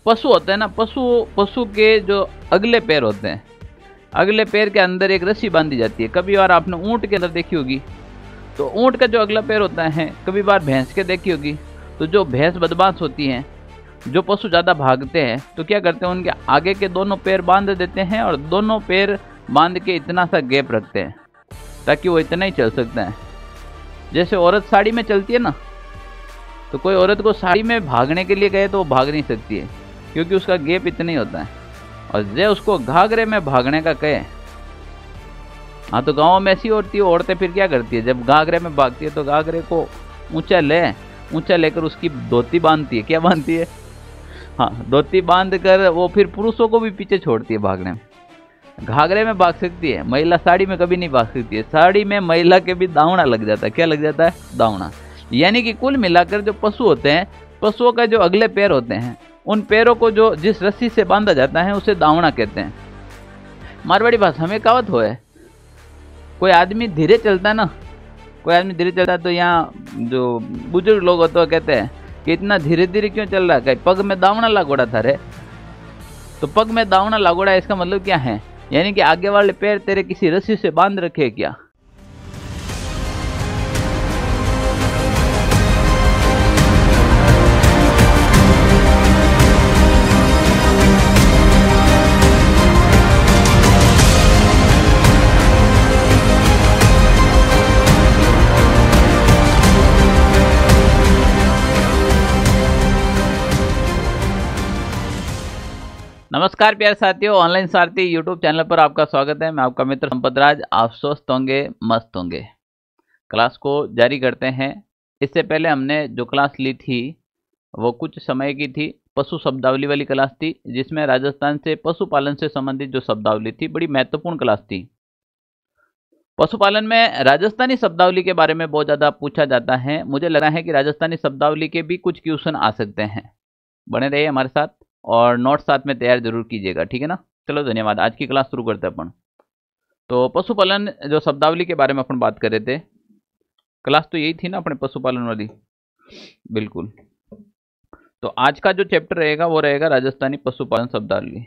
पशु होते हैं ना, पशु के जो अगले पैर होते हैं, अगले पैर के अंदर एक रस्सी बांधी जाती है। कभी बार आपने ऊँट के अंदर देखी होगी, तो ऊँट का जो अगला पैर होता है, कभी बार भैंस के देखी होगी। तो जो भैंस बदमाश होती हैं, जो पशु ज़्यादा भागते हैं, तो क्या करते हैं, उनके आगे के दोनों पैर बांध देते हैं और दोनों पैर बांध के इतना सा गैप रखते हैं ताकि वो इतना ही चल सकता है। जैसे औरत साड़ी में चलती है ना, तो कोई औरत को साड़ी में भागने के लिए कहे तो वो भाग नहीं सकती है, क्योंकि उसका गैप इतना ही होता है। और जे उसको घाघरे में भागने का कहे, हाँ, तो गाँव में ऐसी होती है, औरतें फिर क्या करती है, जब घाघरे में भागती है तो घाघरे को ऊंचा लेकर उसकी धोती बांधती है। क्या बांधती है? हाँ, धोती बांध कर वो फिर पुरुषों को भी पीछे छोड़ती है भागने में। घाघरे में भाग सकती है महिला, साड़ी में कभी नहीं भाग सकती है। साड़ी में महिला के भी दावना लग जाता है। क्या लग जाता है? दावना। यानी कि कुल मिलाकर जो पशु होते हैं, पशुओं का जो अगले पैर होते हैं, उन पैरों को जो जिस रस्सी से बांधा जाता है उसे दावना कहते हैं। मारवाड़ी भाषा में कहावत हो है, कोई आदमी धीरे चलता है ना, कोई आदमी धीरे चलता है तो यहाँ जो बुजुर्ग लोग होते हैं कहते हैं कि इतना धीरे धीरे क्यों चल रहा है, कहीं पग में दावना लागोड़ा था रे। तो पग में दावना लागोड़ा, इसका मतलब क्या है? यानी कि आगे वाले पैर तेरे किसी रस्सी से बांध रखे क्या? नमस्कार प्यारे साथियों, ऑनलाइन सारथी यूट्यूब चैनल पर आपका स्वागत है। मैं आपका मित्र संपत राज। आप स्वस्थ होंगे, मस्त होंगे। क्लास को जारी करते हैं। इससे पहले हमने जो क्लास ली थी वो कुछ समय की थी, पशु शब्दावली वाली क्लास थी, जिसमें राजस्थान से पशुपालन से संबंधित जो शब्दावली थी, बड़ी महत्वपूर्ण क्लास थी। पशुपालन में राजस्थानी शब्दावली के बारे में बहुत ज़्यादा पूछा जाता है। मुझे लग रहा है कि राजस्थानी शब्दावली के भी कुछ क्वेश्चन आ सकते हैं। बने रहिए हमारे साथ और नोट साथ में तैयार जरूर कीजिएगा, ठीक है ना। चलो धन्यवाद। आज की क्लास शुरू करते हैं अपन। तो पशुपालन जो शब्दावली के बारे में अपन बात कर रहे थे, क्लास तो यही थी ना अपने पशुपालन वाली, बिल्कुल। तो आज का जो चैप्टर रहेगा वो रहेगा राजस्थानी पशुपालन शब्दावली।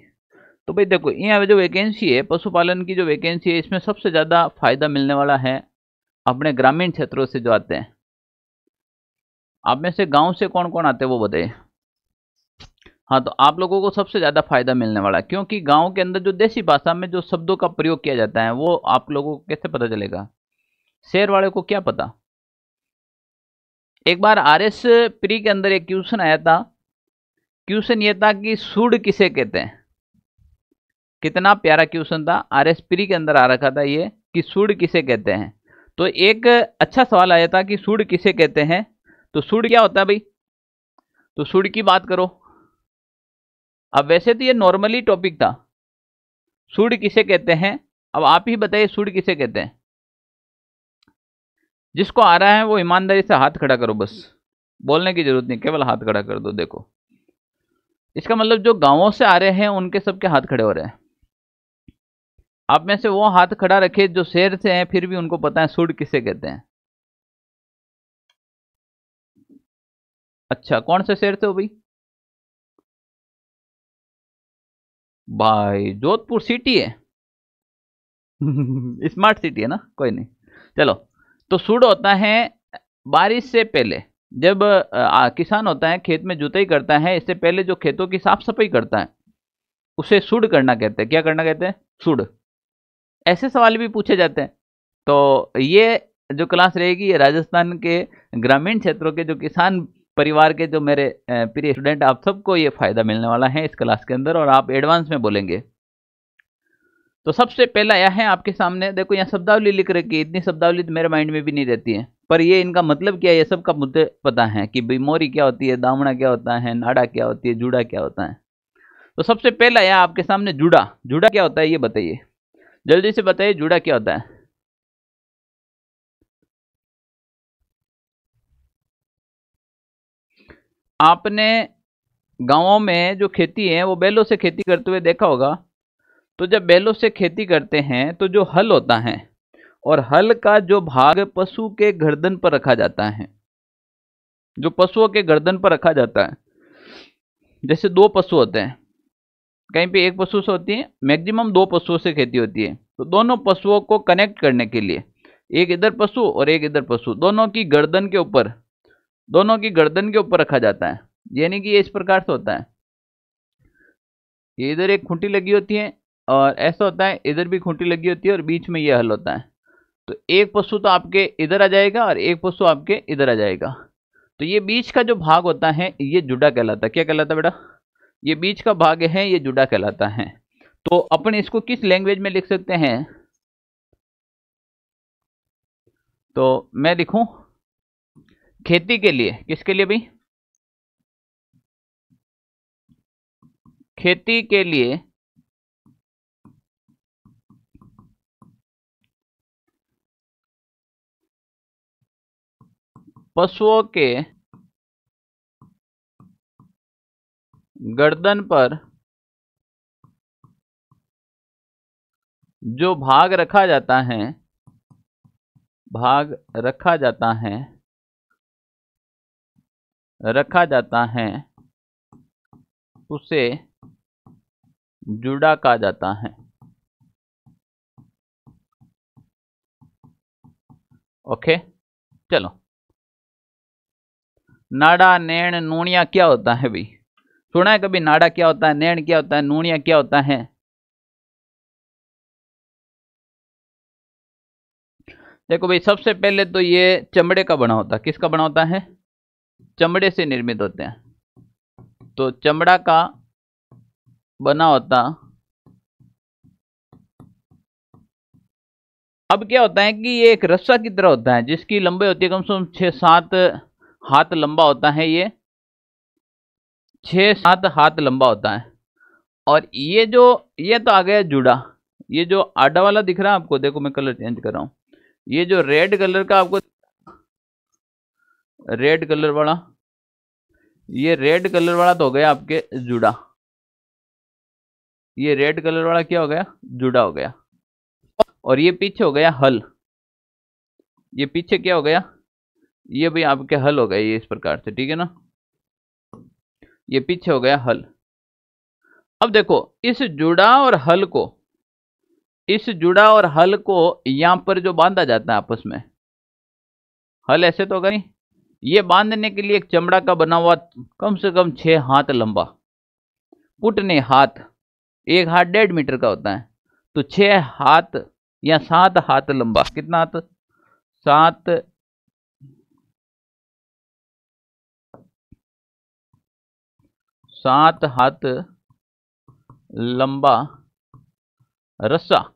तो भाई देखो, यहाँ जो वैकेंसी है, पशुपालन की जो वैकेंसी है, इसमें सबसे ज़्यादा फायदा मिलने वाला है अपने ग्रामीण क्षेत्रों से जो आते हैं। आप में से गाँव से कौन कौन आते हैं वो बताइए। हाँ, तो आप लोगों को सबसे ज़्यादा फायदा मिलने वाला है, क्योंकि गांव के अंदर जो देसी भाषा में जो शब्दों का प्रयोग किया जाता है वो आप लोगों को कैसे पता चलेगा? शहर वाले को क्या पता। एक बार RS प्री के अंदर एक क्वेश्चन आया था। क्वेश्चन ये था कि सूढ़ किसे कहते हैं। कितना प्यारा क्वेश्चन था, RS प्री के अंदर आ रखा था ये कि सूढ़ किसे कहते हैं। तो एक अच्छा सवाल आया था कि सूढ़ किसे कहते हैं। तो सूढ़ क्या होता है भाई? तो सूढ़ की बात करो। अब वैसे तो ये नॉर्मली टॉपिक था, सूढ़ किसे कहते हैं। अब आप ही बताइए सूढ़ किसे कहते हैं। जिसको आ रहा है वो ईमानदारी से हाथ खड़ा करो, बस बोलने की जरूरत नहीं, केवल हाथ खड़ा कर दो। देखो, इसका मतलब जो गांवों से आ रहे हैं उनके सबके हाथ खड़े हो रहे हैं। आप में से वो हाथ खड़ा रखे जो शहर से हैं, फिर भी उनको पता है सूढ़ किसे कहते हैं। अच्छा, कौन से शहर से हो भाई? भाई जोधपुर सिटी है। स्मार्ट सिटी है ना, कोई नहीं। चलो, तो सूढ़ होता है बारिश से पहले, जब किसान होता है खेत में जुताई करता है, इससे पहले जो खेतों की साफ सफाई करता है उसे सूढ़ करना कहते हैं। क्या करना कहते हैं? सूढ़। ऐसे सवाल भी पूछे जाते हैं। तो ये जो क्लास रहेगी ये राजस्थान के ग्रामीण क्षेत्रों के जो किसान परिवार के जो मेरे प्रिय स्टूडेंट, आप सबको ये फायदा मिलने वाला है इस क्लास के अंदर, और आप एडवांस में बोलेंगे। तो सबसे पहला यह है आपके सामने, देखो यहाँ शब्दावली लिख रखी है। इतनी शब्दावली तो मेरे माइंड में भी नहीं रहती है, पर ये इनका मतलब क्या है ये सब का मुद्दे पता है कि मोरी क्या होती है, दामना क्या होता है, नाड़ा क्या होती है, जूड़ा क्या होता है। तो सबसे पहला यह आपके सामने जूड़ा। जूड़ा क्या होता है ये बताइए, जल्दी से बताइए, जूड़ा क्या होता है। आपने गांवों में जो खेती है वो बैलों से खेती करते हुए देखा होगा। तो जब बैलों से खेती करते हैं तो जो हल होता है, और हल का जो भाग पशु के गर्दन पर रखा जाता है, जो पशुओं के गर्दन पर रखा जाता है, जैसे दो पशु होते हैं, कहीं पे एक पशु से होती है, मैक्सिमम दो पशुओं से खेती होती है। तो दोनों पशुओं को कनेक्ट करने के लिए एक इधर पशु और एक इधर पशु, दोनों की गर्दन के ऊपर रखा जाता है। यानी कि ये इस प्रकार से होता है, ये इधर एक खूंटी लगी होती है और ऐसा होता है, इधर भी खूंटी लगी होती है और बीच में ये हल होता है। तो एक पशु तो आपके इधर आ जाएगा और एक पशु आपके इधर आ जाएगा। तो ये बीच का जो भाग होता है ये जुड़ा कहलाता है। क्या कहलाता है बेटा? ये बीच का भाग है, ये जुड़ा कहलाता है। तो अपन इसको किस लैंग्वेज में लिख सकते हैं? तो मैं लिखूं खेती के लिए, किसके लिए भाई? खेती के लिए पशुओं के गर्दन पर जो भाग रखा जाता है उसे जुड़ा कहा जाता है। ओके, चलो। नाड़ा, नैण, नूणिया क्या होता है भाई? सुना है कभी? नाड़ा क्या होता है, नैण क्या होता है, नूणिया क्या होता है? देखो भाई, सबसे पहले तो ये चमड़े का बना होता है। किसका बना होता है? चमड़े से निर्मित होते हैं। तो चमड़ा का बना होता। अब क्या होता है कि ये एक रस्सा की तरह होता है जिसकी लंबाई होती है कम से कम 6-7 हाथ लंबा होता है। ये 6-7 हाथ लंबा होता है। और ये तो आ गया जुड़ा। ये जो आडा वाला दिख रहा है आपको, देखो मैं कलर चेंज कर रहा हूं। ये जो रेड कलर का आपको, रेड कलर वाला, ये रेड कलर वाला तो हो गया आपके जुड़ा। ये रेड कलर वाला क्या हो गया? जुड़ा हो गया। और ये पीछे हो गया हल। ये पीछे क्या हो गया? ये भी आपके हल हो गए, ये इस प्रकार से, ठीक है ना? ये पीछे हो गया हल। अब देखो, इस जुड़ा और हल को यहां पर जो बांधा जाता है आपस में, हल ऐसे तो होगा नहीं, ये बांधने के लिए एक चमड़ा का बना हुआ कम से कम 6 हाथ लंबा, पुटने हाथ, एक हाथ 1.5 मीटर का होता है। तो 6 हाथ या 7 हाथ लंबा, कितना हाथ? 7 हाथ लंबा रस्सा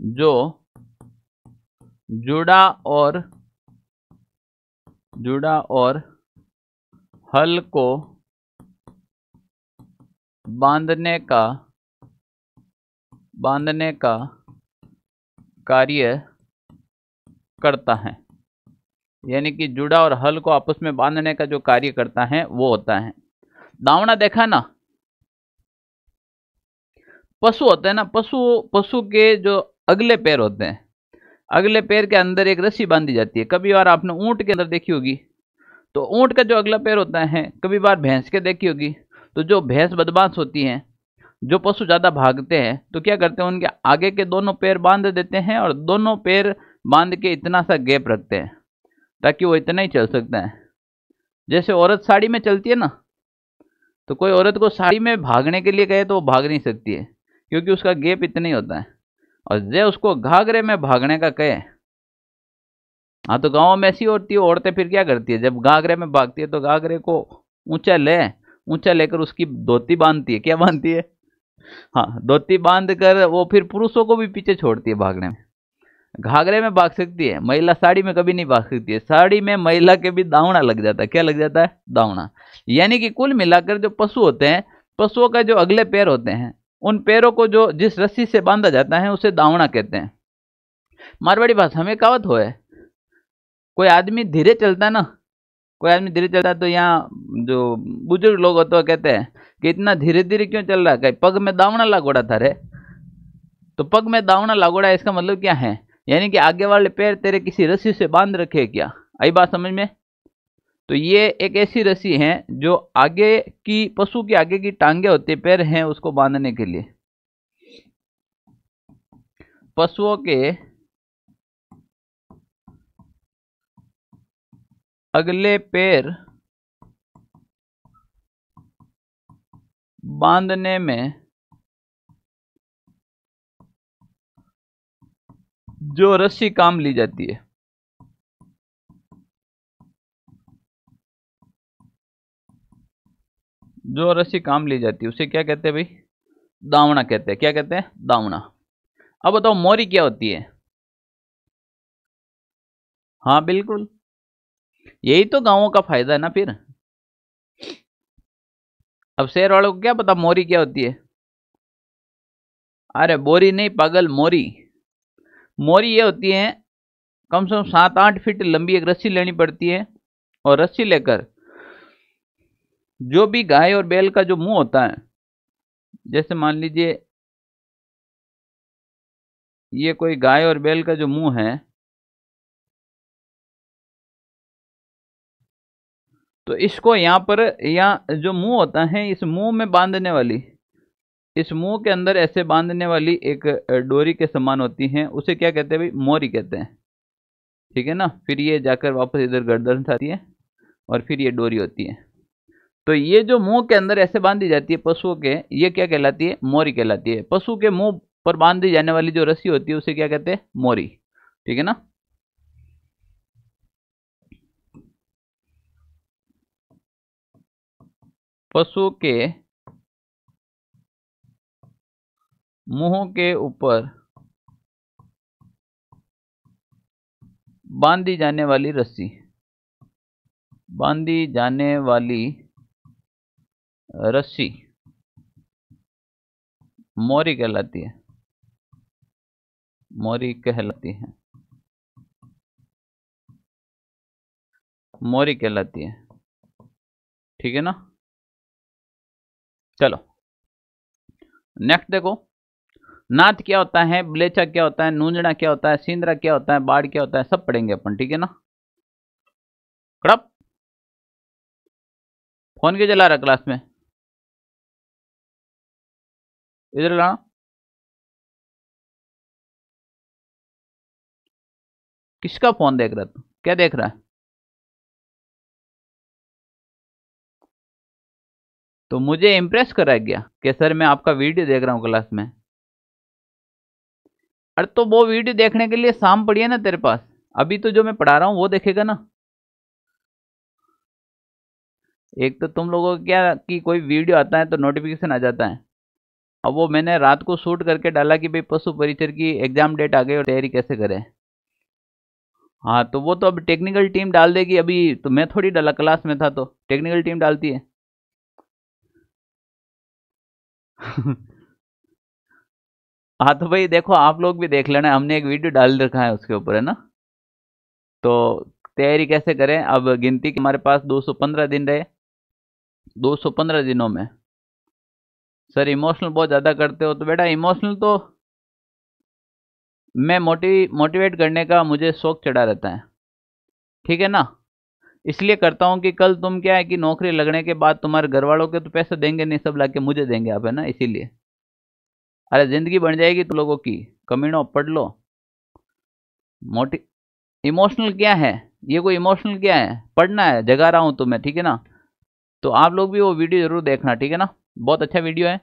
जो जुड़ा और हल को बांधने का कार्य करता है। यानी कि जुड़ा और हल को आपस में बांधने का जो कार्य करता है वो होता है दावना। देखा ना, पशु होते हैं ना, पशु के जो अगले पैर होते हैं, अगले पैर के अंदर एक रस्सी बांधी जाती है। कभी बार आपने ऊंट के अंदर देखी होगी, तो ऊंट का जो अगला पैर होता है, कभी बार भैंस के देखी होगी। तो जो भैंस बदमाश होती हैं, जो पशु ज़्यादा भागते हैं, तो क्या करते हैं, उनके आगे के दोनों पैर बांध देते हैं और दोनों पैर बांध के इतना सा गैप रखते हैं ताकि वो इतना ही चल सकता है। जैसे औरत साड़ी में चलती है ना, तो कोई औरत को साड़ी में भागने के लिए कहे तो वो भाग नहीं सकती है, क्योंकि उसका गैप इतना ही होता है। और जे उसको घाघरे में भागने का कहे, हाँ, तो गाँव में ऐसी होती है, औरतें फिर क्या करती है, जब घाघरे में भागती है तो घाघरे को ऊंचा लेकर उसकी धोती बांधती है। क्या बांधती है? हाँ, धोती बांध कर वो फिर पुरुषों को भी पीछे छोड़ती है भागने में। घाघरे में भाग सकती है महिला, साड़ी में कभी नहीं भाग सकती है। साड़ी में महिला के भी दावना लग जाता है। क्या लग जाता है? दावना। यानी कि कुल मिलाकर जो पशु होते हैं, पशुओं का जो अगले पैर होते हैं, उन पैरों को जो जिस रस्सी से बांधा जाता है उसे दावना कहते हैं। मारवाड़ी भाषा में कहावत हो है, कोई आदमी धीरे चलता है ना, कोई आदमी धीरे चलता है तो यहाँ जो बुजुर्ग लोग होते हैं कहते हैं कि इतना धीरे धीरे क्यों चल रहा है, कहीं पग में दावना लागोड़ा था रे। तो पग में दावना लागोड़ा, इसका मतलब क्या है? यानी कि आगे वाले पैर तेरे किसी रस्सी से बांध रखे क्या? आई बात समझ में? तो ये एक ऐसी रस्सी है जो आगे की पशु की आगे की टांगे होती है, पैर हैं उसको बांधने के लिए। पशुओं के अगले पैर बांधने में जो रस्सी काम ली जाती है, जो रस्सी काम ली जाती है उसे क्या कहते हैं भाई? दावना कहते हैं। क्या कहते हैं? दावना। अब बताओ मोरी क्या होती है? हाँ बिल्कुल, यही तो गांवों का फायदा है ना फिर। अब शहर वालों को क्या पता मोरी क्या होती है? अरे बोरी नहीं पागल, मोरी। मोरी ये होती है, कम से कम 7-8 फीट लंबी एक रस्सी लेनी पड़ती है, और रस्सी लेकर जो भी गाय और बैल का जो मुंह होता है, जैसे मान लीजिए ये कोई गाय और बैल का जो मुंह है, तो इसको यहाँ पर, यहाँ जो मुंह होता है, इस मुंह में बांधने वाली, इस मुंह के अंदर ऐसे बांधने वाली एक डोरी के समान होती है, उसे क्या कहते हैं भाई? मोरी कहते हैं। ठीक है ना। फिर ये जाकर वापस इधर गर्दन से आती है और फिर ये डोरी होती है। तो ये जो मुंह के अंदर ऐसे बांधी जाती है पशुओं के, ये क्या कहलाती है? मोरी कहलाती है। पशु के मुंह पर बांधी जाने वाली जो रस्सी होती है उसे क्या कहते हैं? मोरी। ठीक है ना। पशु के मुंह के ऊपर बांधी जाने वाली रस्सी, बांधी जाने वाली रस्सी मोरी कहलाती है। मोरी कहलाती है। मोरी कहलाती है। ठीक है ना। चलो नेक्स्ट देखो, नाथ क्या होता है, ब्लेचा क्या होता है, नूंजड़ा क्या होता है, सिंदरा क्या होता है, बाढ़ क्या होता है, सब पढ़ेंगे अपन। ठीक है ना। कड़प फोन क्यों चला रहा क्लास में? इधर ला। किसका फोन देख रहा तू? क्या देख रहा है? तो मुझे इम्प्रेस करा गया कि सर मैं आपका वीडियो देख रहा हूँ क्लास में। अरे तो वो वीडियो देखने के लिए शाम पड़ी है ना तेरे पास, अभी तो जो मैं पढ़ा रहा हूँ वो देखेगा ना। एक तो तुम लोगों को क्या कि कोई वीडियो आता है तो नोटिफिकेशन आ जाता है। अब वो मैंने रात को शूट करके डाला कि भाई पशु परिचर की एग्जाम डेट आ गई और तैयारी कैसे करें। हाँ तो वो तो अब टेक्निकल टीम डाल देगी, अभी तो मैं थोड़ी डाला, क्लास में था तो टेक्निकल टीम डालती है। हाँ तो भाई देखो आप लोग भी देख लेना, हमने एक वीडियो डाल रखा है उसके ऊपर, है ना। तो तैयारी कैसे करें, अब गिनती के हमारे पास 215 दिन रहे। 215 दिनों में सर इमोशनल बहुत ज़्यादा करते हो, तो बेटा इमोशनल तो मैं मोटिवेट करने का मुझे शौक चढ़ा रहता है। ठीक है ना। इसलिए करता हूँ कि कल तुम क्या है कि नौकरी लगने के बाद तुम्हारे घर वालों के तो पैसे देंगे नहीं, सब लाके मुझे देंगे आप, है ना। इसीलिए अरे ज़िंदगी बन जाएगी तुम लोगों की। कमीनों पढ़ लो। मोटी इमोशनल क्या है? ये कोई इमोशनल क्या है? पढ़ना है, जगा रहा हूँ तुम्हें। ठीक है ना। तो आप लोग भी वो वीडियो ज़रूर देखना। ठीक है ना। बहुत अच्छा वीडियो है।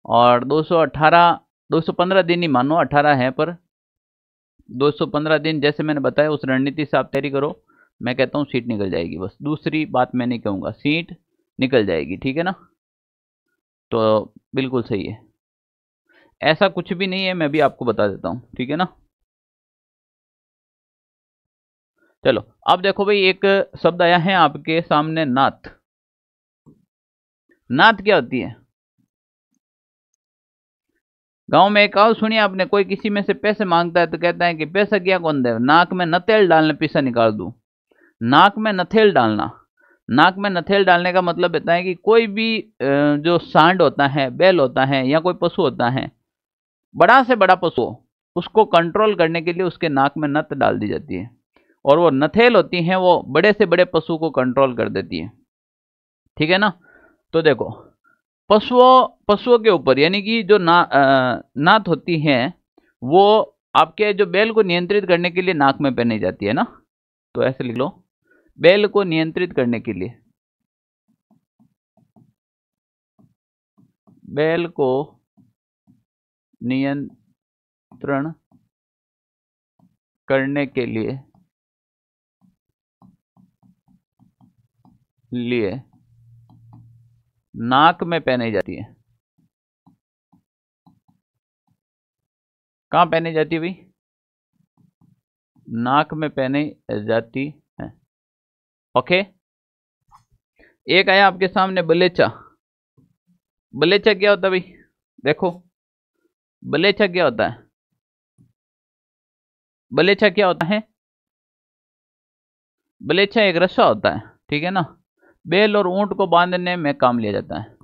और 215 दिन ही मानो, 18 है पर 215 दिन जैसे मैंने बताया उस रणनीति से आप तैयारी करो। मैं कहता हूँ सीट निकल जाएगी, बस दूसरी बात मैं नहीं कहूँगा, सीट निकल जाएगी। ठीक है ना। तो बिल्कुल सही है, ऐसा कुछ भी नहीं है, मैं भी आपको बता देता हूँ। ठीक है ना। चलो अब देखो भाई, एक शब्द आया है आपके सामने, नाथ। नाथ क्या होती है? गांव में एक कहावत सुनिए आपने, कोई किसी में से पैसे मांगता है तो कहता है कि पैसा क्या कौन दे, नाक में नथेल डालने पैसा निकाल दूं। नाक में नथेल डालना, नाक में नथेल डालने का मतलब होता है कि कोई भी जो सांड होता है, बैल होता है, या कोई पशु होता है, बड़ा से बड़ा पशु हो, उसको कंट्रोल करने के लिए उसके नाक में नथ डाल दी जाती है। और वो नथेल होती हैं वो बड़े से बड़े पशु को कंट्रोल कर देती है। ठीक है ना। तो देखो पशुओं के ऊपर यानी कि जो नाथ होती हैं वो आपके जो बैल को नियंत्रित करने के लिए नाक में पहनी जाती है ना। तो ऐसे लिख लो, बैल को नियंत्रित करने के लिए, बैल को नियंत्रण करने के लिए नाक में पहनी जाती है। कहाँ पहनी जाती है भाई? नाक में पहनी जाती है। ओके। एक आया आपके सामने बलेचा। बलेचा क्या होता है भाई? देखो बलेचा क्या होता है? बलेचा क्या होता है? बलेचा एक रस्सा होता है, ठीक है ना। बैल और ऊंट को बांधने में काम लिया जाता है।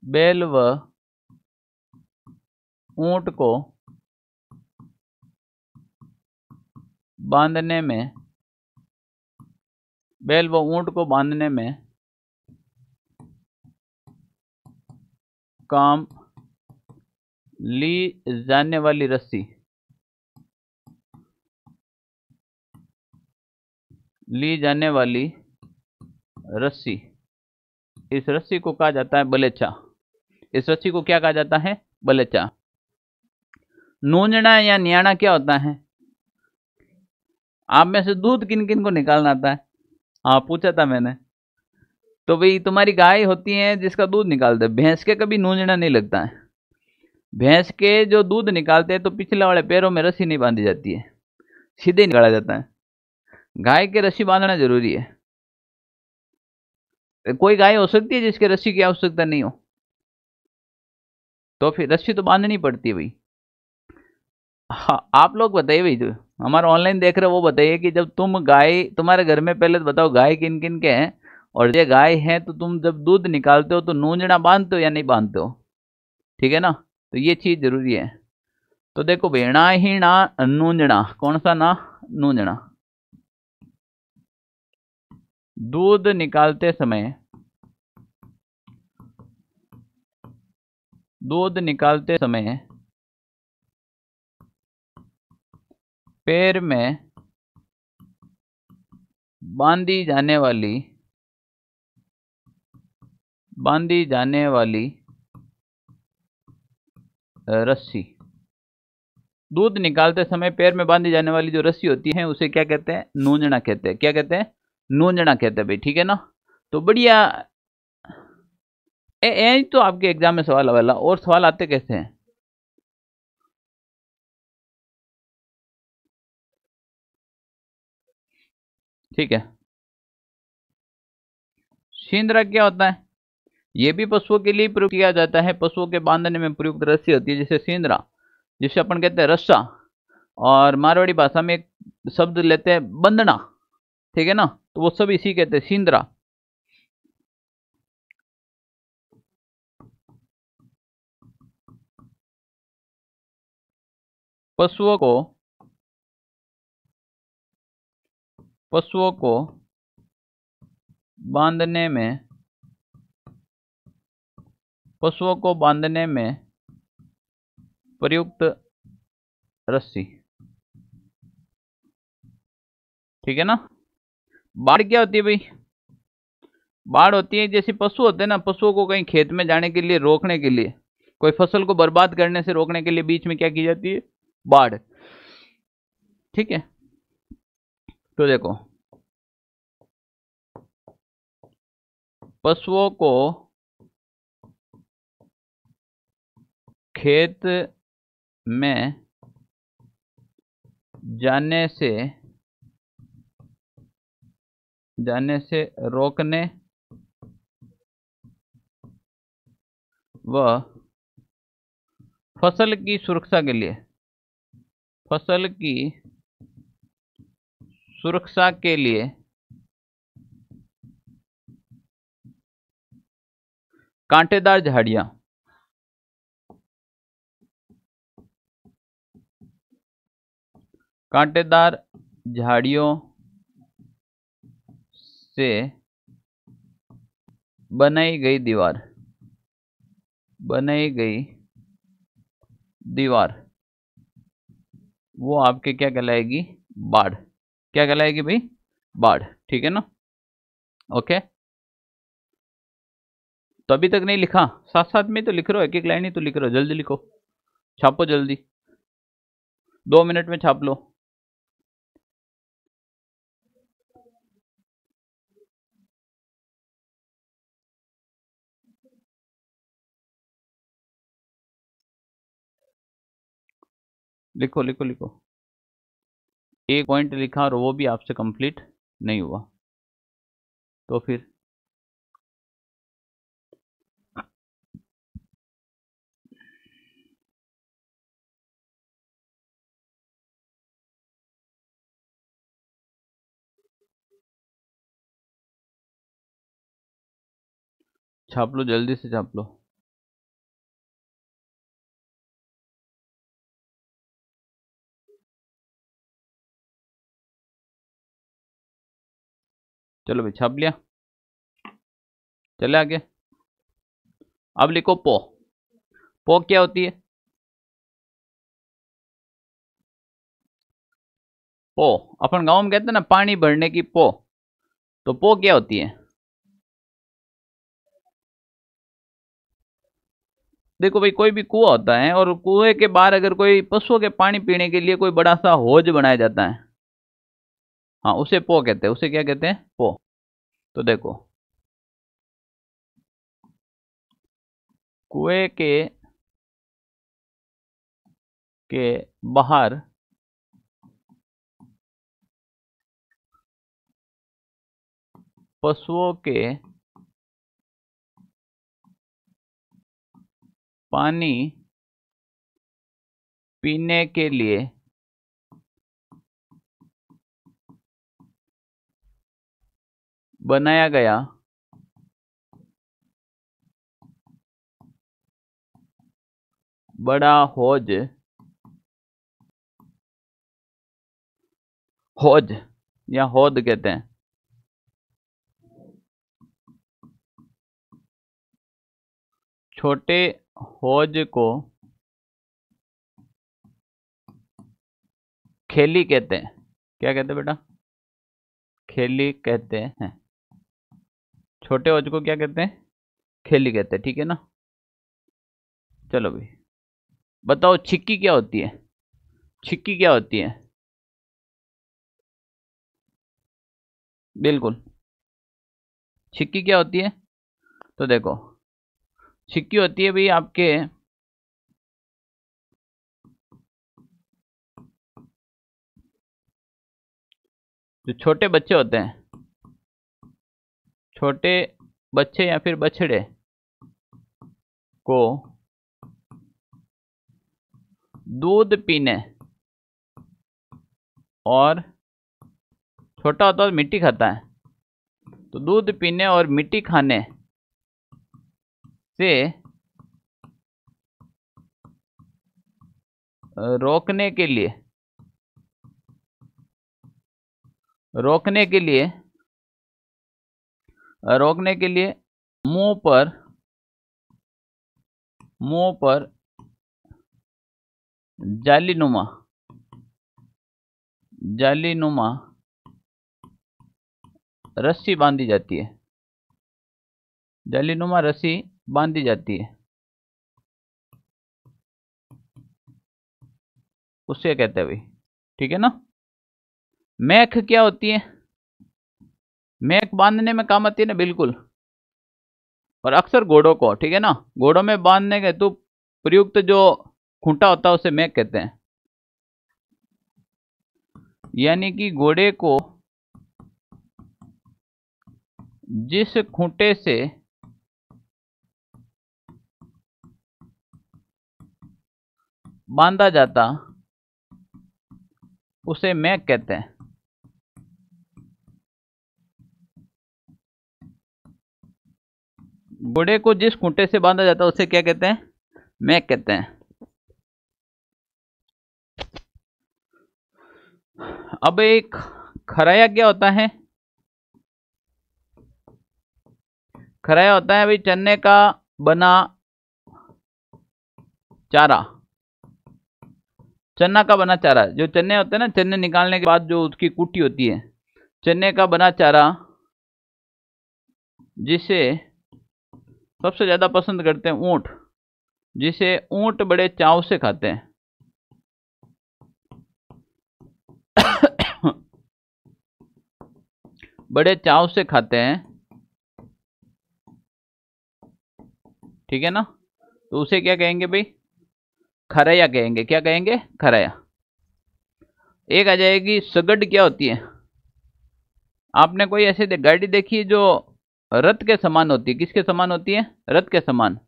बैल व ऊंट को बांधने में, बैल व ऊंट को बांधने में काम ली जाने वाली रस्सी, ली जाने वाली रस्सी, इस रस्सी को कहा जाता है बलेचा। इस रस्सी को क्या कहा जाता है? बलेचा। नूंजना या न्याणा क्या होता है? आप में से दूध किन किन को निकालना आता है? हाँ पूछा था मैंने। तो भाई तुम्हारी गाय होती है जिसका दूध निकालते हैं, भैंस के कभी नूंजना नहीं लगता है। भैंस के जो दूध निकालते हैं तो पिछले वाले पैरों में रस्सी नहीं बांधी जाती है, सीधे निकाला जाता है। गाय के रस्सी बांधना जरूरी है। कोई गाय हो सकती है जिसके रस्सी की आवश्यकता नहीं हो, तो फिर रस्सी तो बांधनी पड़ती है भाई। हाँ आप लोग बताइए भाई, जो हमारा ऑनलाइन देख रहे हो वो बताइए कि जब तुम गाय, तुम्हारे घर में पहले तो बताओ गाय किन किन के हैं, और ये गाय है तो तुम जब दूध निकालते हो तो नूंजना बांधते हो या नहीं बांधते हो? ठीक है ना। तो ये चीज जरूरी है। तो देखो भेड़ा ही ना नूंजना, कौन सा ना? नूंजना। दूध निकालते समय, दूध निकालते समय पैर में बांधी जाने वाली रस्सी, दूध निकालते समय पैर में बांधी जाने वाली जो रस्सी होती है उसे क्या कहते हैं? नूंजना कहते हैं। क्या कहते हैं? नूंजना कहते हैं भाई। ठीक है ना। तो बढ़िया। यही तो आपके एग्जाम में सवाल वाला, और सवाल आते कैसे हैं? ठीक है। शिंद्रा क्या होता है? ये भी पशुओं के लिए प्रयोग किया जाता है। पशुओं के बांधने में प्रयुक्त रस्सी होती है जिसे शिंद्रा, जिसे अपन कहते हैं रस्सा, और मारवाड़ी भाषा में एक शब्द लेते हैं बंधना। ठीक है ना। तो वो सब इसी कहते हैं, शिंद्रा। पशुओं को बांधने में, पशुओं को बांधने में प्रयुक्त रस्सी। ठीक है ना। बाढ़ क्या होती है भाई? बाढ़ होती है जैसे पशु होते हैं ना, पशुओं को कहीं खेत में जाने के लिए रोकने के लिए, कोई फसल को बर्बाद करने से रोकने के लिए बीच में क्या की जाती है? बाढ़। ठीक है। तो देखो पशुओं को खेत में जाने से रोकने व फसल की सुरक्षा के लिए, फसल की सुरक्षा के लिए कांटेदार झाड़ियां, कांटेदार झाड़ियों से बनाई गई दीवार, बनाई गई दीवार वो आपके क्या कहलाएगी? बाढ़। क्या कहलाएगी भाई? बाढ़। ठीक है ना? ओके, तो अभी तक नहीं लिखा? साथ साथ में तो लिख रहे हो, एक एक लाइन ही तो लिख रहे हो। जल्दी लिखो, छापो जल्दी, 2 मिनट में छाप लो। लिखो लिखो लिखो। एक पॉइंट लिखा और वो भी आपसे कंप्लीट नहीं हुआ, तो फिर छाप लो, जल्दी से छाप लो। चलो भाई, छाप लिया, चले आगे। अब लिखो पो। पो क्या होती है? पो अपन गांव में कहते हैं ना, पानी भरने की पो। तो पो क्या होती है? देखो भाई, कोई भी कुआं होता है और कुएं के बाहर अगर कोई पशुओं के पानी पीने के लिए कोई बड़ा सा हौज बनाया जाता है, हाँ, उसे पो कहते हैं। उसे क्या कहते हैं? पो। तो देखो, कुएं के बाहर पशुओं के पानी पीने के लिए बनाया गया बड़ा हौज, हौज या हौद कहते हैं। छोटे हौज को खेली कहते हैं। क्या कहते हैं बेटा? खेली कहते हैं। छोटे हौज को क्या कहते हैं? खेली कहते हैं। ठीक है ना? चलो भाई, बताओ छिक्की क्या होती है? छिक्की क्या होती है? बिल्कुल, छिक्की क्या होती है? तो देखो, छिक्की होती है भाई आपके जो छोटे बच्चे होते हैं, छोटे बच्चे या फिर बछड़े को दूध पीने, और छोटा होता है तो मिट्टी खाता है, तो दूध पीने और मिट्टी खाने से रोकने के लिए, रोकने के लिए रोकने के लिए मुंह पर जालीनुमा जालीनुमा रस्सी बांधी जाती है। जालीनुमा रस्सी बांधी जाती है, उससे कहते हैं भाई। ठीक है ना? मैख क्या होती है? मैख बांधने में काम आती है ना, बिल्कुल। और अक्सर घोड़ों को, ठीक है ना, घोड़ों में बांधने के तो प्रयुक्त जो खूंटा होता है उसे मैख कहते हैं। यानी कि घोड़े को जिस खूंटे से बांधा जाता उसे मैक कहते हैं। घोड़े को जिस खूंटे से बांधा जाता है उसे क्या कहते हैं? मैक कहते हैं। अब एक खराया क्या होता है? खराया होता है भाई चने का बना चारा। चना का बना चारा, जो चने होते हैं ना, चने निकालने के बाद जो उसकी कुटी होती है, चने का बना चारा, जिसे सबसे ज्यादा पसंद करते हैं ऊंट, जिसे ऊंट बड़े चाव से खाते हैं। बड़े चाव से खाते हैं, ठीक है ना। तो उसे क्या कहेंगे भाई? खरया कहेंगे। क्या कहेंगे? खरया। एक आ जाएगी सगड़। क्या होती है? आपने कोई ऐसी गाड़ी देखी है जो रथ के समान होती है? किसके समान होती है? रथ के समान।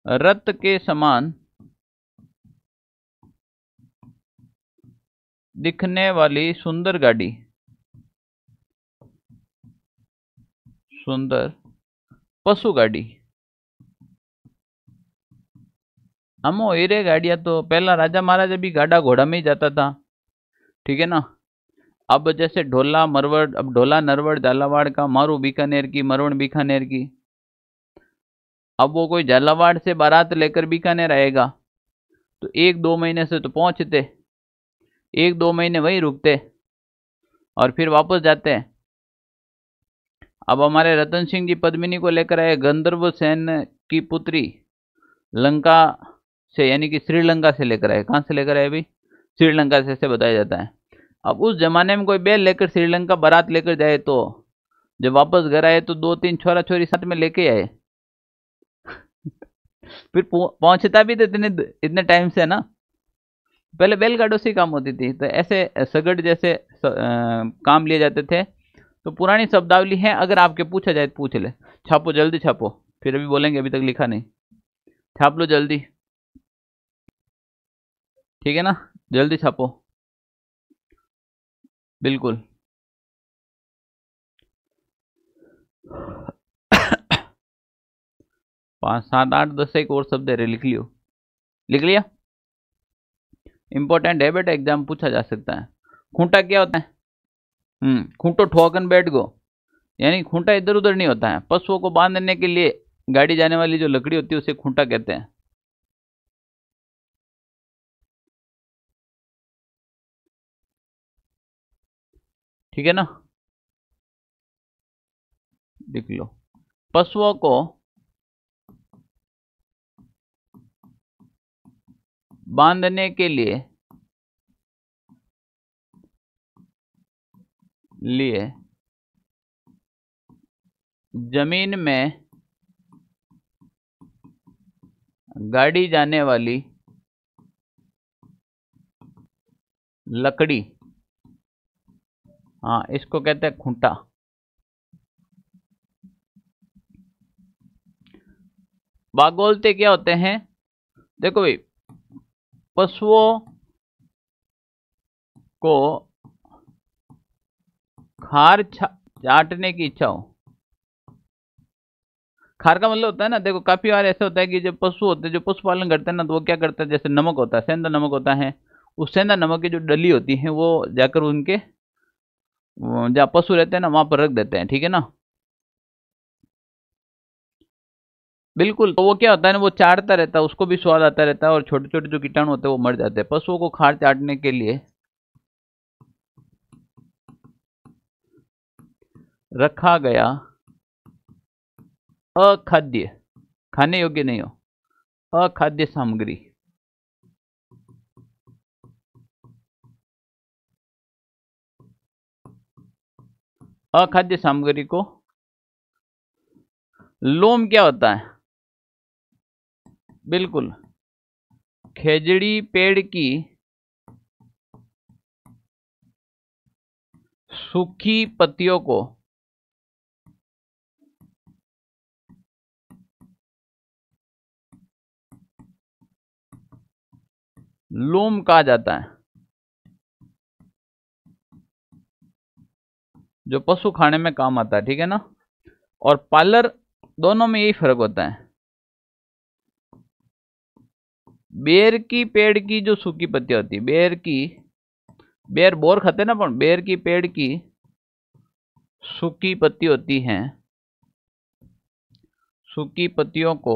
रथ के समान दिखने वाली सुंदर गाड़ी, सुंदर पशु गाड़ी। हमो हीरे गाड़िया तो पहला राजा महाराजा भी गाड़ा घोड़ा में ही जाता था, ठीक है ना। अब जैसे ढोला मरवड़, अब ढोला नरवड़ झालावाड़ का, मारू बीकानेर की, मरवड़ बीकानेर की। अब वो कोई झालावाड़ से बारात लेकर बीकानेर आएगा तो 1-2 महीने से तो पहुंचते, 1-2 महीने वहीं रुकते और फिर वापस जाते हैं। अब हमारे रतन सिंह जी पद्मिनी को लेकर आए, गंधर्व सेन की पुत्री, लंका से, यानी कि श्रीलंका से लेकर आए। कहाँ से लेकर आए भाई? श्रीलंका से, ऐसे बताया जाता है। अब उस जमाने में कोई बैल लेकर श्रीलंका बारात लेकर जाए तो जब वापस घर आए तो 2-3 छोरा छोरी साथ में लेके आए। फिर पहुंचता भी तो इतने टाइम से ना। पहले बैलगाड़ियों से काम होती थी, तो ऐसे सगड़ जैसे काम लिए जाते थे। तो पुरानी शब्दावली है, अगर आपके पूछा जाए तो पूछ ले। छापो जल्दी छापो, फिर अभी बोलेंगे अभी तक लिखा नहीं। छाप लो जल्दी, ठीक है ना, जल्दी छापो, बिल्कुल। 5, 7, 8, 10 एक और शब्द है, लिख लियो। लिख लिया? इंपॉर्टेंट है बेटा, एग्जाम पूछा जा सकता है। खूंटा क्या होता है? खूंटो ठोकन बैठ गो, यानी खूंटा इधर उधर नहीं होता है। पशुओं को बांधने के लिए गाड़ी जाने वाली जो लकड़ी होती है उसे खूंटा कहते हैं, ठीक है ना। लिख लो। पशुओं को बांधने के लिए जमीन में गाड़ी जाने वाली लकड़ी, हाँ, इसको कहते हैं खूंटा। बागोलते क्या होते हैं? देखो भाई, पशुओं को खार चाटने की इच्छा हो। खार का मतलब होता है ना, देखो काफी बार ऐसा होता है कि जो पशु होते हैं, जो पशुपालन करते हैं ना, तो वो क्या करते हैं, जैसे नमक होता है, सेंधा नमक होता है, उस सेंधा नमक की जो डली होती है वो जाकर उनके जहाँ पशु रहते हैं ना वहां पर रख देते हैं, ठीक है ना। बिल्कुल। तो वो क्या होता है ना, वो चाटता रहता है, उसको भी स्वाद आता रहता है और छोटे छोटे जो कीटाणु होते हैं वो मर जाते हैं। पशुओं को खार चाटने के लिए रखा गया अखाद्य, खाने योग्य नहीं हो, अखाद्य सामग्री, अखाद्य सामग्री को लोम क्या होता है? बिल्कुल, खेजड़ी पेड़ की सूखी पत्तियों को लोम कहा जाता है, जो पशु खाने में काम आता है, ठीक है ना। और पार्लर, दोनों में यही फर्क होता है। बेर की पेड़ की जो सूखी पत्तियां होती है, बेर बोर खाते ना, पर बेर की पेड़ की सूखी पत्ती होती हैं, सूखी पत्तियों को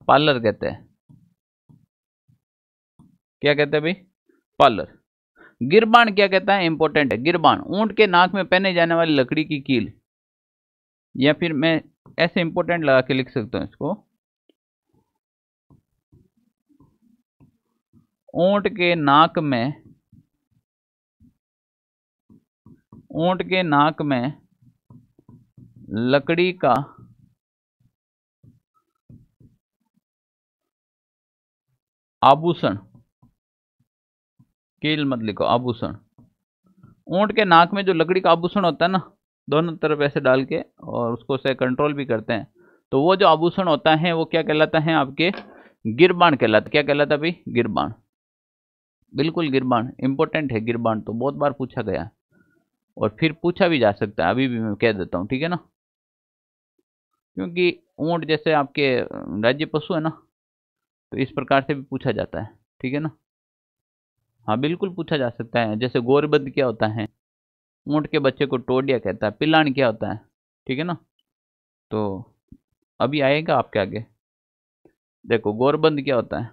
पालर कहते हैं। क्या कहते हैं भाई? पालर। गिरबान क्या कहता है? इंपॉर्टेंट है। गिरबान ऊंट के नाक में पहने जाने वाली लकड़ी की कील, या फिर मैं ऐसे इंपॉर्टेंट लगा के लिख सकता हूं इसको, ऊंट के नाक में, ऊंट के नाक में लकड़ी का आभूषण, कील मत लिखो, आभूषण। ऊंट के नाक में जो लकड़ी का आभूषण होता है ना, दोनों तरफ ऐसे डाल के और उसको से कंट्रोल भी करते हैं, तो वो जो आभूषण होता है वो क्या कहलाता है? आपके गिरबान कहलाता। क्या कहलाता है भाई? गिरबान। बिल्कुल गिरबान इंपॉर्टेंट है। गिरबान तो बहुत बार पूछा गया और फिर पूछा भी जा सकता है, अभी भी मैं कह देता हूँ, ठीक है ना, क्योंकि ऊंट जैसे आपके राज्य पशु है ना, तो इस प्रकार से भी पूछा जाता है, ठीक है ना। हाँ बिल्कुल पूछा जा सकता है। जैसे गोरबद क्या होता है? ऊंट के बच्चे को टोडिया कहता है। पिलान क्या होता है? ठीक है ना। तो अभी आएगा आपके आगे, देखो गोरबंद क्या होता है।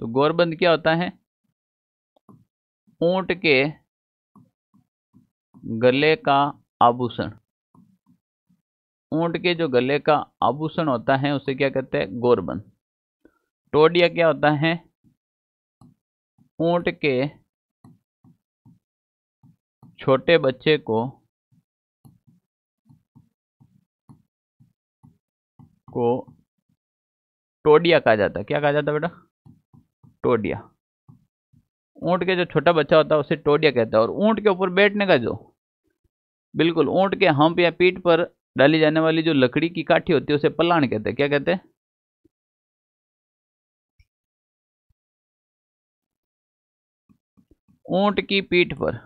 तो गोरबंद क्या होता है? ऊंट के गले का आभूषण। ऊंट के जो गले का आभूषण होता है उसे क्या कहते हैं? गोरबंद। टोडिया क्या होता है? ऊंट के छोटे बच्चे को टोडिया कहा जाता है। क्या कहा जाता है बेटा? टोडिया। ऊंट के जो छोटा बच्चा होता है उसे टोडिया कहता है। और ऊंट के ऊपर बैठने का जो, बिल्कुल ऊंट के हम्प या पीठ पर डाली जाने वाली जो लकड़ी की काठी होती है उसे पलाण कहते हैं। क्या कहते हैं? ऊंट की पीठ पर,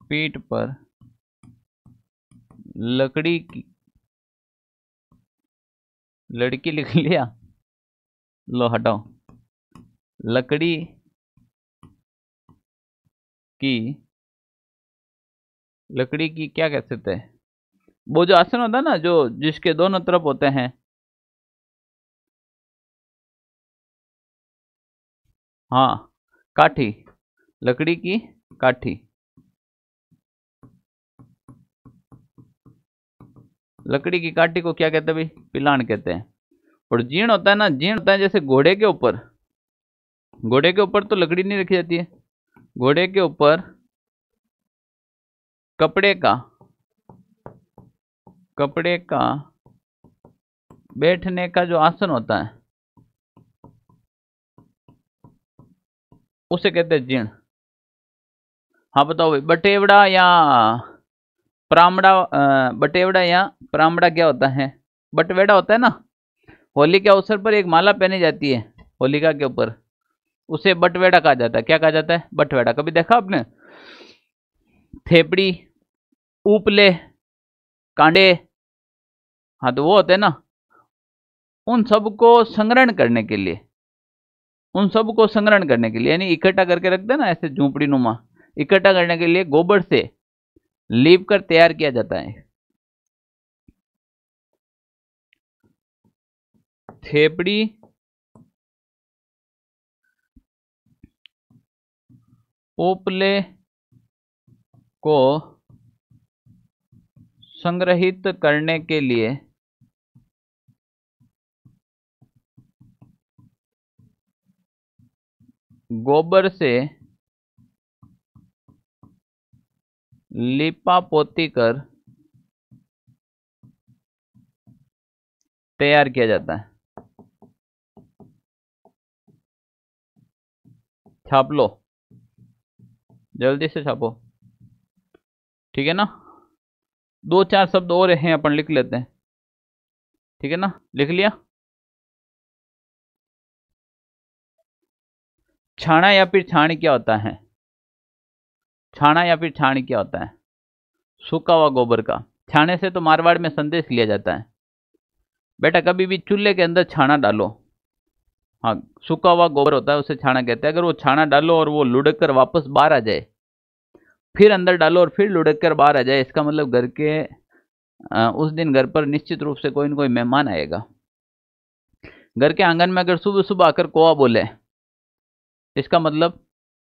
पीठ पर लकड़ी की, लड़की लिख लिया, लो हटाओ, लकड़ी की, लकड़ी की क्या कह सकते हैं? वो जो आसन होता है ना, जो जिसके दोनों तरफ होते हैं, हाँ काठी, लकड़ी की काठी, लकड़ी की काठी को क्या कहते हैं भाई? पिलान कहते हैं। और जीण होता है ना, जीण होता है जैसे घोड़े के ऊपर, घोड़े के ऊपर तो लकड़ी नहीं रखी जाती है, घोड़े के ऊपर कपड़े का, कपड़े का बैठने का जो आसन होता है उसे कहते हैं जीण। हाँ बताओ भाई, बटेवड़ा या प्रामड़ा, बटेवड़ा या प्रामड़ा क्या होता है? बटवेड़ा होता है ना, होली के अवसर पर एक माला पहनी जाती है होलिका के ऊपर, उसे बटवेड़ा कहा जाता है। क्या कहा जाता है? बटवेड़ा। कभी देखा आपने? थेपड़ी, उपले, कांडे, हाँ तो वो होते हैं ना, उन सबको संग्रहण करने के लिए, उन सबको संग्रहण करने के लिए, यानी इकट्ठा करके रखते हैं ना ऐसे झूपड़ी नुमा, इकट्ठा करने के लिए गोबर से लीप कर तैयार किया जाता है। थेपड़ी, उपले को संग्रहित करने के लिए गोबर से लिपा पोती कर तैयार किया जाता है। छाप लो, जल्दी से छापो, ठीक है ना। दो चार शब्द और हैं, अपन लिख लेते हैं, ठीक है ना। लिख लिया? छाना या फिर छाणी क्या होता है? छाना या फिर छाणी क्या होता है? सूखा हुआ गोबर का। छाने से तो मारवाड़ में संदेश लिया जाता है। बेटा कभी भी चूल्हे के अंदर छाना डालो, हाँ सूखा हुआ गोबर होता है उसे छाना कहते हैं। अगर वो छाना डालो और वो लुढ़क कर वापस बाहर आ जाए, फिर अंदर डालो और फिर लुढ़क कर बाहर आ जाए, इसका मतलब घर के उस दिन घर पर निश्चित रूप से कोई न कोई मेहमान आएगा। घर के आंगन में अगर सुबह सुबह आकर कौवा बोले, इसका मतलब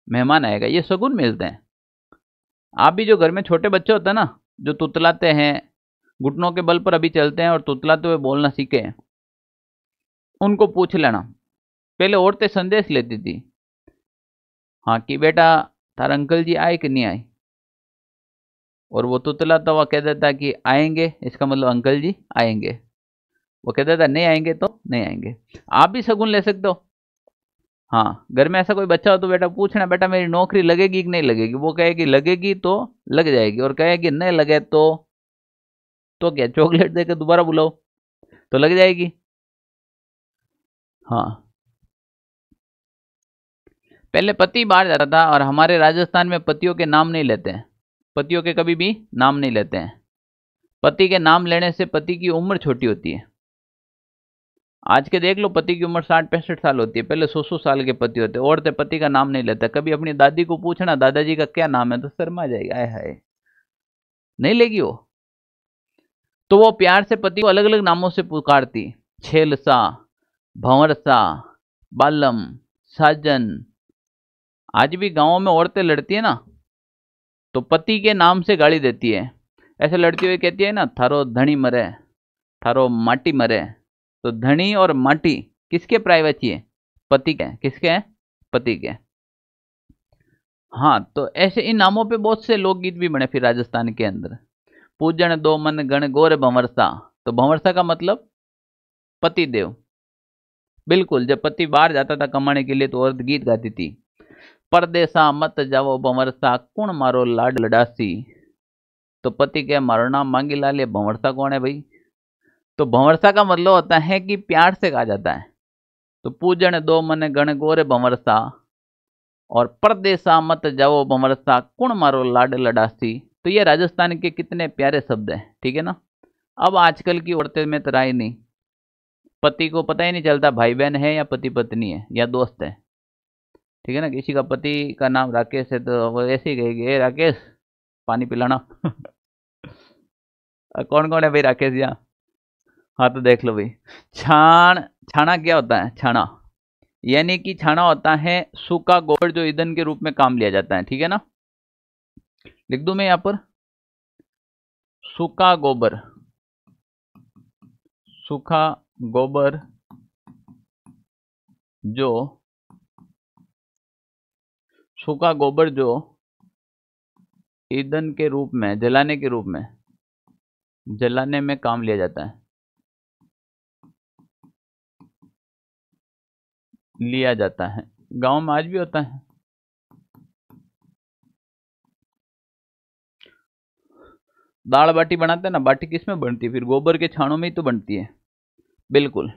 मेहमान आएगा। ये शगुन मिलते हैं। आप भी जो घर में छोटे बच्चे होते हैं ना, जो तुतलाते हैं, घुटनों के बल पर अभी चलते हैं और तुतलाते हुए बोलना सीखे हैं, उनको पूछ लेना। पहले औरतें संदेश लेती थी, हाँ कि बेटा तारा अंकल जी आए कि नहीं आए, और वो तुतलाता हुआ कह देता कि आएंगे, इसका मतलब अंकल जी आएंगे। वो कह देता नहीं आएंगे तो नहीं आएंगे। आप भी शगुन ले सकते हो। हाँ घर में ऐसा कोई बच्चा हो तो बेटा पूछना, बेटा मेरी नौकरी लगेगी कि नहीं लगेगी। वो कहेगी लगेगी तो लग जाएगी, और कहेगी नहीं लगे तो क्या चॉकलेट देकर दोबारा बुलाओ, तो लग जाएगी। हाँ पहले पति बाहर जाता था, और हमारे राजस्थान में पतियों के नाम नहीं लेते हैं। पतियों के कभी भी नाम नहीं लेते हैं। पति के नाम लेने से पति की उम्र छोटी होती है। आज के देख लो, पति की उम्र 60-65 साल होती है, पहले 100 साल के पति होते। औरतें पति का नाम नहीं लेते। कभी अपनी दादी को पूछना दादाजी का क्या नाम है, तो शर्मा जाएगी, आय हाय नहीं लेगी वो। तो वो प्यार से पति को अलग अलग नामों से पुकारती, छेलसा, भंवरसा, बालम, साजन। आज भी गांवों में औरतें लड़ती है ना, तो पति के नाम से गाली देती है। ऐसे लड़ती हुई कहती है ना, थारो धनी मरे, थारो माटी मरे। तो धनी और माटी किसके प्राइवेसी है? पति के। किसके हैं? पति के। हाँ तो ऐसे इन नामों पे बहुत से लोकगीत भी बने फिर राजस्थान के अंदर। पूजन दो मन गण गोर भंवरसा, तो भंवरसा का मतलब पति देव। बिल्कुल, जब पति बाहर जाता था कमाने के लिए तो औरत गीत गाती थी, परदेसा मत जाओ भंवरसा, कुण मारो लाड लडासी। तो पति के मारो नाम मांगी लाल, ये भंवरसा कौन है भाई? तो भंवरसा का मतलब होता है कि प्यार से कहा जाता है। तो पूजन दो मन गण गोर भंवरसा, और परदेसा मत जाओ भंवरसा, कुण मारो लाड लडासी। तो ये राजस्थान के कितने प्यारे शब्द हैं, ठीक है ना। अब आजकल की औरतें में तो राय नहीं, पति को पता ही नहीं चलता भाई बहन है या पति पत्नी है या दोस्त है, ठीक है ना। किसी का पति का नाम राकेश है तो वो ऐसे ही कहेगी, ए राकेश पानी पिलाना। कौन कौन है भाई राकेश यहाँ? हाँ तो देख लो भाई। छाना क्या होता है? छाना यानी कि छाना होता है सूखा गोबर जो ईंधन के रूप में काम लिया जाता है, ठीक है ना। लिख दूं मैं यहाँ पर, सूखा गोबर। सूखा गोबर जो सूखा गोबर जो ईंधन के रूप में, जलाने के रूप में, जलाने में काम लिया जाता है, लिया जाता है। गांव में आज भी होता है। दाल बाटी बनाते हैं ना, बाटी किस में बनती है? फिर गोबर के छानों में ही तो बनती है। बिल्कुल।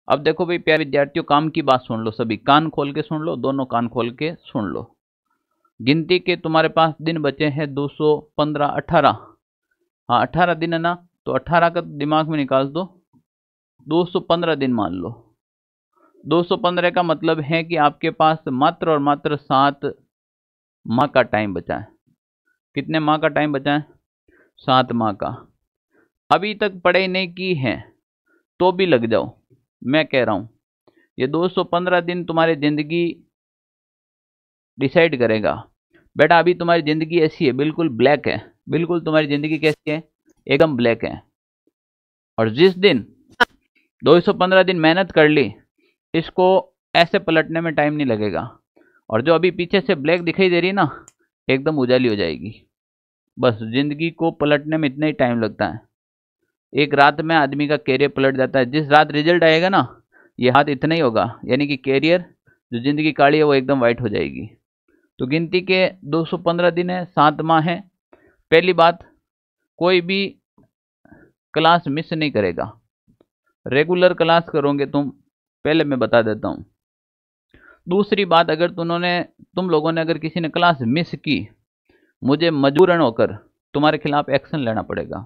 अब देखो भाई प्यारे विद्यार्थियों, काम की बात सुन लो, सभी कान खोल के सुन लो, दोनों कान खोल के सुन लो। गिनती के तुम्हारे पास दिन बचे हैं 215, 18। हाँ 18 दिन है ना, तो 18 का दिमाग में निकाल दो, 215 दिन मान लो। 215 का मतलब है कि आपके पास मात्र और मात्र 7 माह का टाइम बचा है। कितने माह का टाइम बचा है? 7 माह का। अभी तक पढ़ाई नहीं की है तो भी लग जाओ, मैं कह रहा हूं ये 215 दिन तुम्हारी जिंदगी डिसाइड करेगा। बेटा अभी तुम्हारी जिंदगी ऐसी है, बिल्कुल ब्लैक है। बिल्कुल तुम्हारी जिंदगी कैसी है? एकदम ब्लैक है। और जिस दिन 215 दिन मेहनत कर ली, इसको ऐसे पलटने में टाइम नहीं लगेगा। और जो अभी पीछे से ब्लैक दिखाई दे रही है ना, एकदम उजाली हो जाएगी। बस जिंदगी को पलटने में इतना ही टाइम लगता है। एक रात में आदमी का कैरियर पलट जाता है। जिस रात रिजल्ट आएगा ना, ये हाथ इतना ही होगा, यानी कि कैरियर जो जिंदगी काली है वो एकदम वाइट हो जाएगी। तो गिनती के 215 दिन है, 7 माह है। पहली बात, कोई भी क्लास मिस नहीं करेगा, रेगुलर क्लास करोगे तुम, पहले मैं बता देता हूँ। दूसरी बात, अगर तुम लोगों ने अगर किसी ने क्लास मिस की, मुझे मजबूरन होकर तुम्हारे खिलाफ एक्शन लेना पड़ेगा।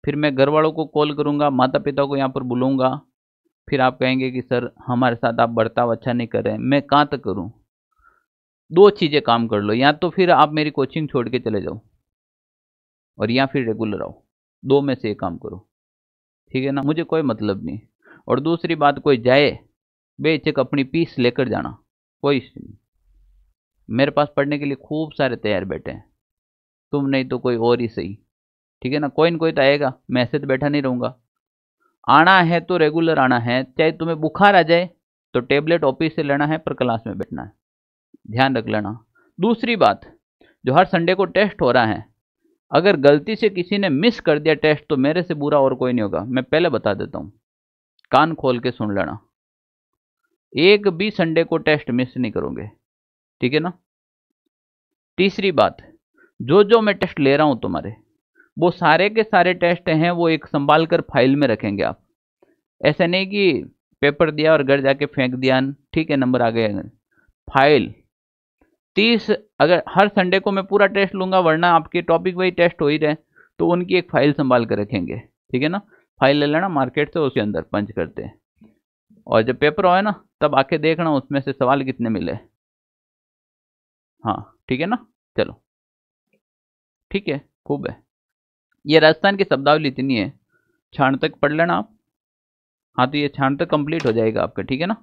फिर मैं घर वालों को कॉल करूंगा, माता पिता को यहाँ पर बुलाऊंगा, फिर आप कहेंगे कि सर हमारे साथ आप बर्ताव अच्छा नहीं कर रहे हैं। मैं कहाँ तक करूं? दो चीजें काम कर लो, या तो फिर आप मेरी कोचिंग छोड़ के चले जाओ और या फिर रेगुलर आओ, दो में से एक काम करो, ठीक है ना। मुझे कोई मतलब नहीं। और दूसरी बात, कोई जाए बेशक अपनी फीस लेकर जाना, कोई इश्यू नहीं। मेरे पास पढ़ने के लिए खूब सारे तैयार बैठे हैं, तुम नहीं तो कोई और ही सही, ठीक है ना। कोई न कोई तो आएगा, मैं ऐसे तो बैठा नहीं रहूंगा। आना है तो रेगुलर आना है, चाहे तुम्हें बुखार आ जाए तो टेबलेट ऑफिस से लेना है, पर क्लास में बैठना है, ध्यान रख लेना। दूसरी बात, जो हर संडे को टेस्ट हो रहा है, अगर गलती से किसी ने मिस कर दिया टेस्ट तो मेरे से बुरा और कोई नहीं होगा, मैं पहले बता देता हूं, कान खोल के सुन लेना। एक भी संडे को टेस्ट मिस नहीं करोगे, ठीक है ना। तीसरी बात, जो जो मैं टेस्ट ले रहा हूं तुम्हारे, वो सारे के सारे टेस्ट हैं, वो एक संभाल कर फाइल में रखेंगे आप। ऐसा नहीं कि पेपर दिया और घर जाके फेंक दिया, ठीक है नंबर आ गए। फाइल 30, अगर हर संडे को मैं पूरा टेस्ट लूंगा, वरना आपके टॉपिक वही टेस्ट हो ही रहे, तो उनकी एक फाइल संभाल कर रखेंगे, ठीक है ना। फाइल ले लेना मार्केट से, उसके अंदर पंच करते हैं, और जब पेपर होए ना तब आके देखना उसमें से सवाल कितने मिले। हाँ ठीक है ना, चलो ठीक है, खूब है। ये राजस्थान की शब्दावली इतनी है, क्षण तक पढ़ लेना आप। हाँ तो ये क्षण तक कंप्लीट हो जाएगा आपका, ठीक है ना।